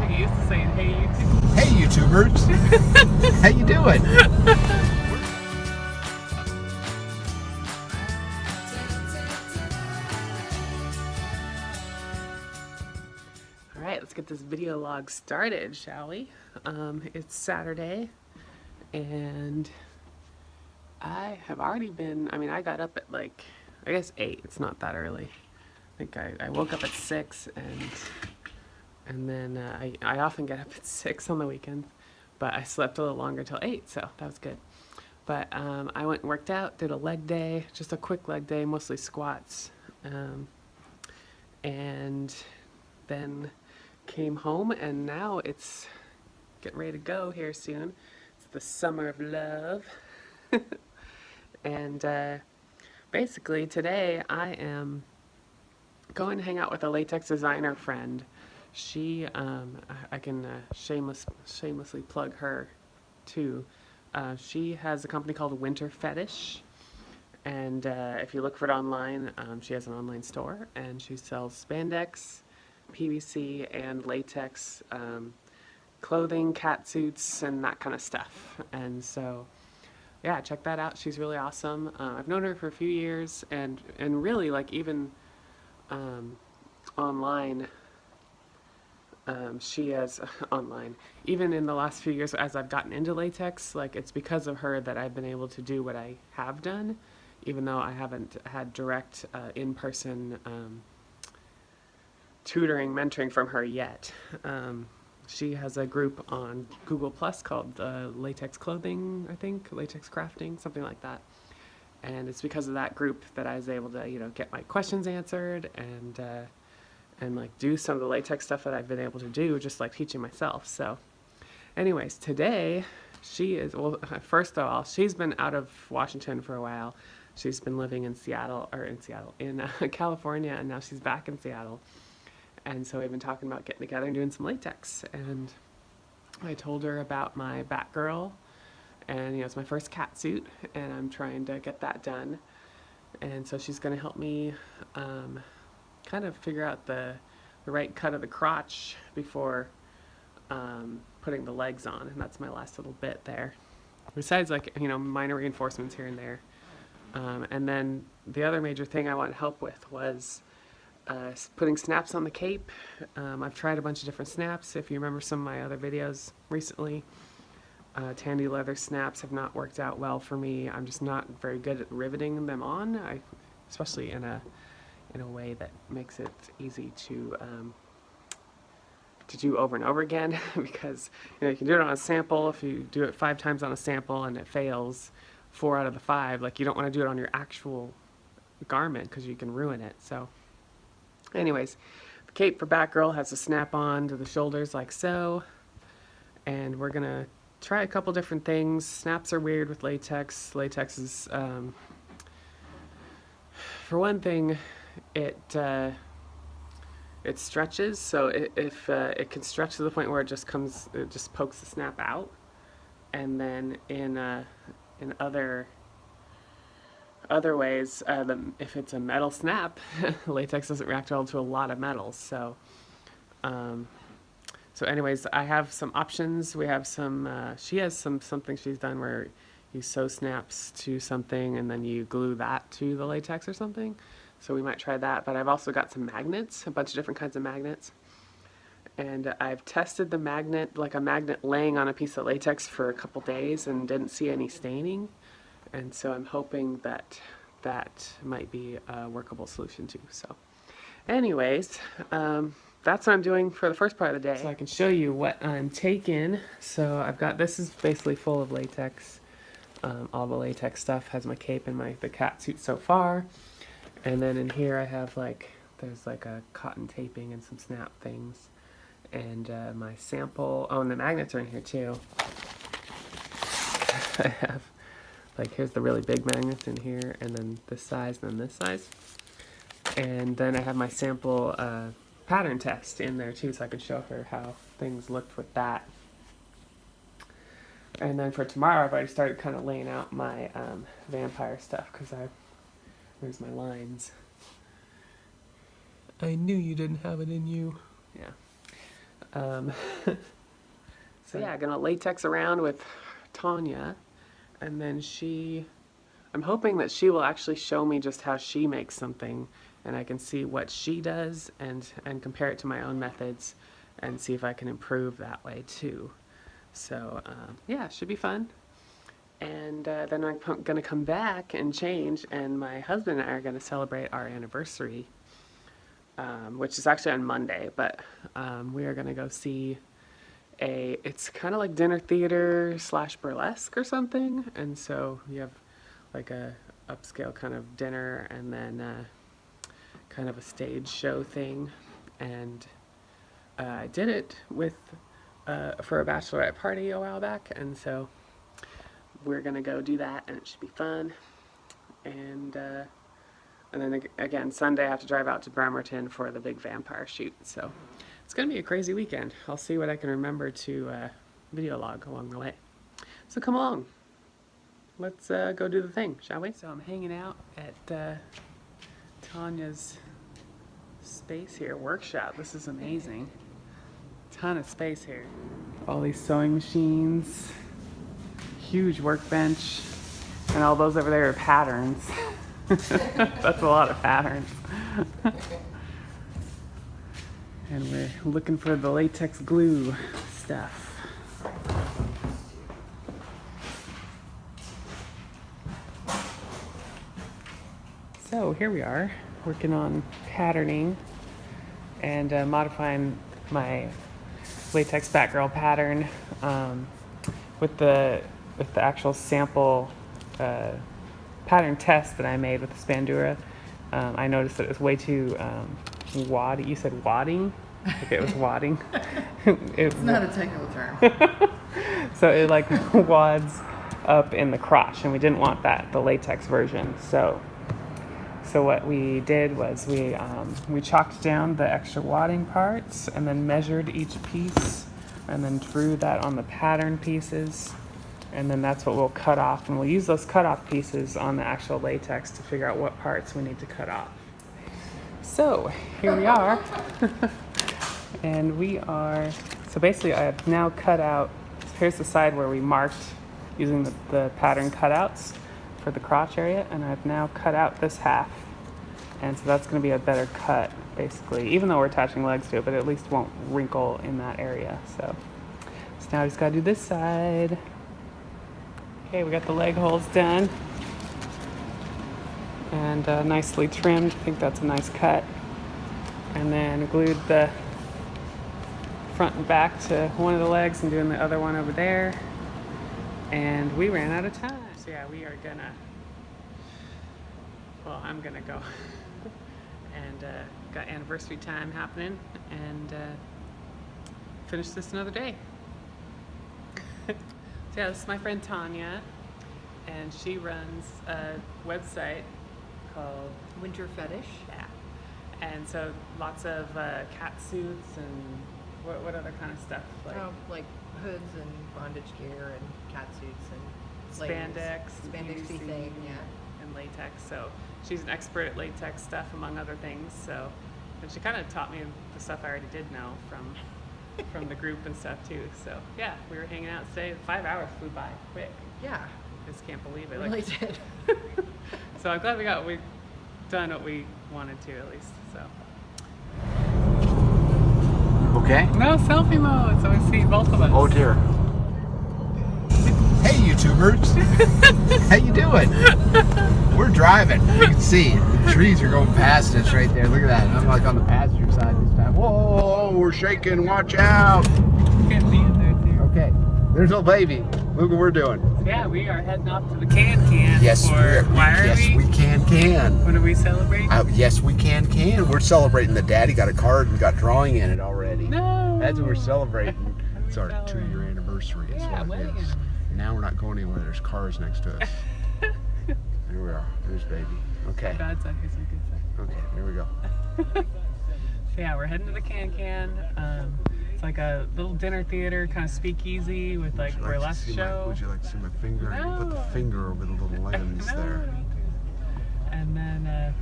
getting used to saying, hey, YouTube. Hey, YouTubers. How you doing? All right, let's get this video log started, shall we? It's Saturday, and I have already been, I got up at like, I guess 8. It's not that early. I think I woke up at 6, and then I often get up at 6 on the weekends, but I slept a little longer till 8, so that was good. But I went and worked out, did a leg day, just a quick leg day, mostly squats, and then came home, and now it's getting ready to go here soon. It's the summer of love. And basically today I am going to hang out with a latex designer friend. She, I can shamelessly plug her too. She has a company called Winter Fetish, and if you look for it online, she has an online store, and she sells spandex, PVC, and latex clothing, cat suits, and that kind of stuff. And so yeah, check that out. She's really awesome. I've known her for a few years, and really, like, even online, she has online. Even in the last few years, as I've gotten into latex, like, it's because of her that I've been able to do what I have done, even though I haven't had direct in-person tutoring, mentoring from her yet. She has a group on Google Plus called Latex Clothing, I think, Latex Crafting, something like that. And it's because of that group that I was able to, get my questions answered and like do some of the latex stuff that I've been able to do, just like teaching myself. So, anyways, today she is, well, first of all, she's been out of Washington for a while. She's been living in in California, and now she's back in Seattle. And so we've been talking about getting together and doing some latex. And I told her about my Batgirl, and it's my first cat suit, and I'm trying to get that done. And so she's going to help me kind of figure out the right cut of the crotch before putting the legs on. And that's my last little bit there. Besides, like, minor reinforcements here and there. And then the other major thing I wanted help with was putting snaps on the cape. I've tried a bunch of different snaps. If you remember some of my other videos recently, tandy leather snaps have not worked out well for me. I'm just not very good at riveting them on, especially in a way that makes it easy to do over and over again. Because you can do it on a sample. If you do it 5 times on a sample and it fails 4 out of the 5, like, you don't want to do it on your actual garment because you can ruin it. So anyways, the cape for Batgirl has a snap-on to the shoulders like so, and we're gonna try a couple different things. Snaps are weird with latex. Latex is, for one thing, it stretches, so if it can stretch to the point where it just pokes the snap out, and then in other ways, if it's a metal snap, latex doesn't react well to a lot of metals. So, anyways, I have some options. We have some. She has something she's done where you sew snaps to something and then you glue that to the latex or something. So we might try that. But I've also got some magnets, a bunch of different kinds of magnets, and I've tested the magnet, like a magnet laying on a piece of latex, for a couple days and didn't see any staining. And so I'm hoping that might be a workable solution too. So anyways, that's what I'm doing for the first part of the day. So I can show you what I'm taking. So I've got, this is basically full of latex. All the latex stuff has my cape and the cat suit so far. And then in here I have there's like a cotton taping and some snap things. And my sample, and the magnets are in here too. I have, here's the really big magnets in here, and then this size, and then this size. And then I have my sample pattern test in there too, so I could show her how things looked with that. And then for tomorrow, I've already started kind of laying out my vampire stuff, because there's my lines. I knew you didn't have it in you. Yeah. Um, so yeah, gonna latex around with Tonya, and then I'm hoping that she will actually show me just how she makes something, and I can see what she does and compare it to my own methods and see if I can improve that way too. So yeah, should be fun. And then I'm going to come back and change, and my husband and I are going to celebrate our anniversary, which is actually on Monday, but we are going to go see it's kind of like dinner theater / burlesque or something. And so you have like a upscale kind of dinner and then kind of a stage show thing. And I did it for a bachelorette party a while back, and so we're gonna go do that, and it should be fun. And then again, Sunday I have to drive out to Bremerton for the big vampire shoot. So it's gonna be a crazy weekend. I'll see what I can remember to video log along the way. So come along. Let's go do the thing, shall we? So I'm hanging out at Tonya's space here, workshop. This is amazing. Ton of space here. All these sewing machines. Huge workbench, and all those over there are patterns. That's a lot of patterns. And we're looking for the latex glue stuff. So here we are, working on patterning and modifying my latex Batgirl pattern with the actual sample pattern test that I made with the Spandura. I noticed that it was way too wad. You said wadding? Like it was wadding. It's not a technical term. So it like wads up in the crotch, and we didn't want that, the latex version. So what we did was we chalked down the extra wadding parts and then measured each piece and then drew that on the pattern pieces. And then that's what we'll cut off, and we'll use those cut off pieces on the actual latex to figure out what parts we need to cut off. So here we are. And so basically I have now cut out, here's the side where we marked using the pattern cutouts for the crotch area, and I've now cut out this half. And so that's gonna be a better cut, basically, even though we're attaching legs to it, but at least won't wrinkle in that area. So now I just gotta do this side. Okay, we got the leg holes done and nicely trimmed. I think that's a nice cut. And then glued the front and back to one of the legs and doing the other one over there. And we ran out of time. So yeah, I'm gonna go and got anniversary time happening and finish this another day. So yeah, this is my friend Tonya, and she runs a website called Winter Fetish. Yeah. And so lots of cat suits and what other kind of stuff? Like hoods and bondage gear and cat suits and spandexy thing, yeah. And latex. So she's an expert at latex stuff, among other things. So, and she kind of taught me the stuff I already did know from the group and stuff too. So yeah, we were hanging out today. 5 hours flew by quick. Yeah. I just can't believe it. It really did. So I'm glad we done what we wanted to, at least. So. Okay. No selfie mode, so we see both of us. Oh dear. Hey YouTubers. How you doing? We're driving. You can see the trees are going past us right there. Look at that. I'm like on the passenger side this time. Whoa, we're shaking. Watch out. You can be in there too. Okay. There's no baby. Look what we're doing. Yeah, we are heading off to the Cancan. Yes, we can. What are we celebrating? Yes, we can. We're celebrating. The daddy got a card and got drawing in it already. No. That's what we're celebrating. It's our 2-year anniversary. Yeah, what it is. Now we're not going anywhere. There's cars next to us. Here we are. There's baby. Okay. Bad side, here's a good side. Okay, here we go. So yeah, we're heading to the Cancan. It's like a little dinner theater, kind of speakeasy with like burlesque show. Would you like to see my finger? No. You put the finger over the little lens there. And then,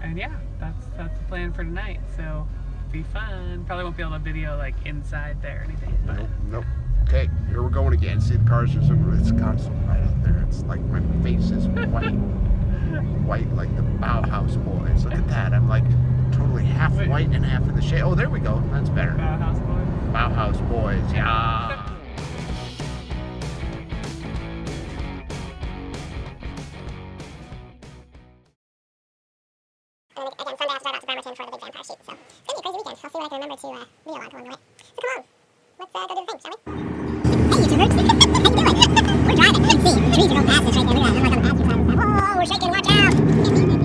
and yeah, that's the plan for tonight. So Be fun. Probably won't be able to video like inside there or anything, but Nope. Okay, here we're going again. See the cars are it's constantly right out there. It's like my face is white. White like the Bauhaus boys. Look at that. I'm like totally half white and half in the shade. Oh, there we go. That's better. Bauhaus boys. Bauhaus boys, yeah. Again, Sunday I have to drive out to Bremerton for the big vampire shoot, so it's gonna be a crazy weekend. I'll see what I can remember to video log along the way. So come on, let's go do the thing, shall we? Hey YouTubers, how you doing? We're driving. See, trees are going past us right there. Look at that. I'm like on the passenger side of the side. Whoa, we're shaking, watch out!